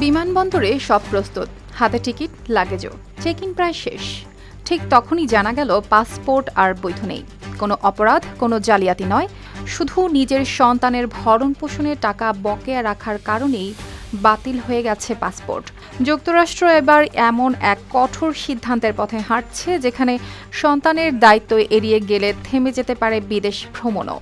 বিমানবন্দরে সব প্রস্তুত, হাতে টিকিট, লাগেজও, চেক ইন প্রায় শেষ। ঠিক তখনই জানা গেল পাসপোর্ট আর বৈধ নেই। কোনো অপরাধ, কোনো জালিয়াতি নয়, শুধু নিজের সন্তানের ভরণ পোষণের টাকা বকেয়া রাখার কারণেই বাতিল হয়ে গেছে পাসপোর্ট। যুক্তরাষ্ট্র এবার এমন এক কঠোর সিদ্ধান্তের পথে হাঁটছে যেখানে সন্তানের দায়িত্ব এড়িয়ে গেলে থেমে যেতে পারে বিদেশ ভ্রমণও।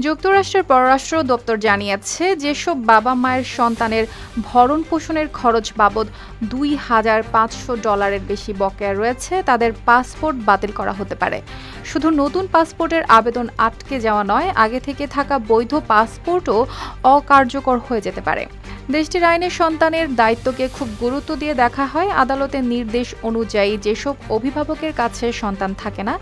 যুক্তরাষ্ট্রের পররাষ্ট্র দপ্তর জানিয়েছে, যেসব বাবা মায়ের সন্তানের ভরণ পোষণের খরচ বাবদ $2,500 বেশি বকেয়া রয়েছে, তাদের পাসপোর্ট বাতিল করা হতে পারে। শুধু নতুন পাসপোর্টের আবেদন আটকে যাওয়া নয়, আগে থেকে থাকা বৈধ পাসপোর্টও অকার্যকর হয়ে যেতে পারে। দেশটির আইনে সন্তানের দায়িত্বকে খুব গুরুত্ব দিয়ে দেখা হয়। আদালতের নির্দেশ অনুযায়ী যেসব অভিভাবকের কাছে সন্তান থাকে না,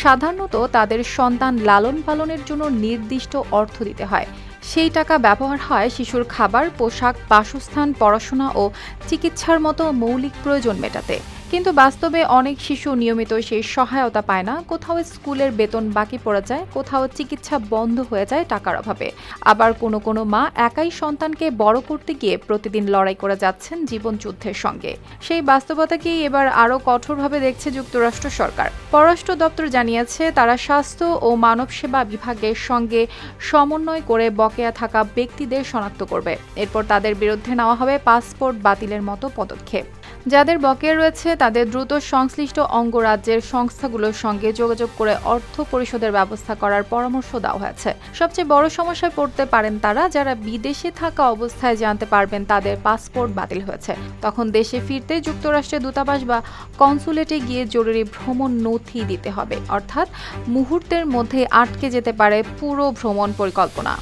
সাধারণত তাদের সন্তান লালন পালনের জন্য নির্দিষ্ট অর্থ দিতে হয়। সেই টাকা ব্যবহার হয় শিশুর খাবার, পোশাক, বাসস্থান, পড়াশোনা ও চিকিৎসার মতো মৌলিক প্রয়োজন মেটাতে। কিন্তু বাস্তবে অনেক শিশু নিয়মিত সেই সহায়তা পায় না। কোথাও স্কুলের বেতন বাকি পড়ে যায়, কোথাও চিকিৎসা বন্ধ হয়ে যায় টাকার অভাবে। আবার কোনো কোনো মা একাই সন্তানকে বড় করতে গিয়ে প্রতিদিন লড়াই করে যাচ্ছেন জীবনযুদ্ধের সঙ্গে। সেই বাস্তবতাকেই এবার আরও কঠোরভাবে দেখছে যুক্তরাষ্ট্র সরকার। পররাষ্ট্র দপ্তর জানিয়েছে, তারা স্বাস্থ্য ও মানব সেবা বিভাগের সঙ্গে সমন্বয় করে বকেয়া থাকা ব্যক্তিদের শনাক্ত করবে। এরপর তাদের বিরুদ্ধে নেওয়া হবে পাসপোর্ট বাতিলের মতো পদক্ষেপ। যাদের বকেয়া রয়েছে তাদের দ্রুত সংশ্লিষ্ট অঙ্গরাজ্যের সংস্থাগুলোর সঙ্গে যোগাযোগ করে অর্থ পরিশোধের ব্যবস্থা করার পরামর্শ দেওয়া হয়েছে। সবচেয়ে বড় সমস্যায় পড়তে পারেন তারা, যারা বিদেশে থাকা অবস্থায় জানতে পারবেন তাদের পাসপোর্ট বাতিল হয়েছে। তখন দেশে ফিরতে যুক্তরাষ্ট্রের দূতাবাস বা কনসুলেটে গিয়ে জরুরি ভ্রমণ নথি দিতে হবে। অর্থাৎ মুহূর্তের মধ্যে আটকে যেতে পারে পুরো ভ্রমণ পরিকল্পনা।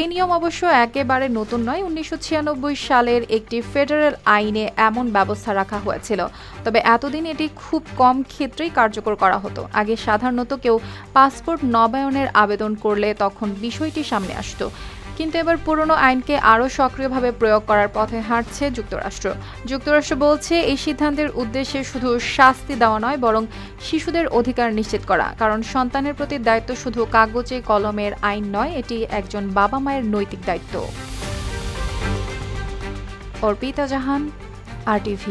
এই নিয়ম অবশ্য একেবারে নতুন নয়। 1996 সালের একটি ফেডারেল আইনে এমন ব্যবস্থা রাখা হয়েছিল, তবে এতদিন এটি খুব কম ক্ষেত্রেই কার্যকর করা হতো। আগে সাধারণত কেউ পাসপোর্ট নবায়নের আবেদন করলে তখন বিষয়টি সামনে আসতো, কিন্তু এবার পুরনো আইনকে আরও সক্রিয়ভাবে প্রয়োগ করার পথে হাঁটছে যুক্তরাষ্ট্র বলছে, এই সিদ্ধান্তের উদ্দেশ্যে শুধু শাস্তি দেওয়া নয়, বরং শিশুদের অধিকার নিশ্চিত করা। কারণ সন্তানের প্রতি দায়িত্ব শুধু কাগজে কলমের আইন নয়, এটি একজন বাবা মায়ের নৈতিক দায়িত্ব। অর্পিতা জাহান, RTV।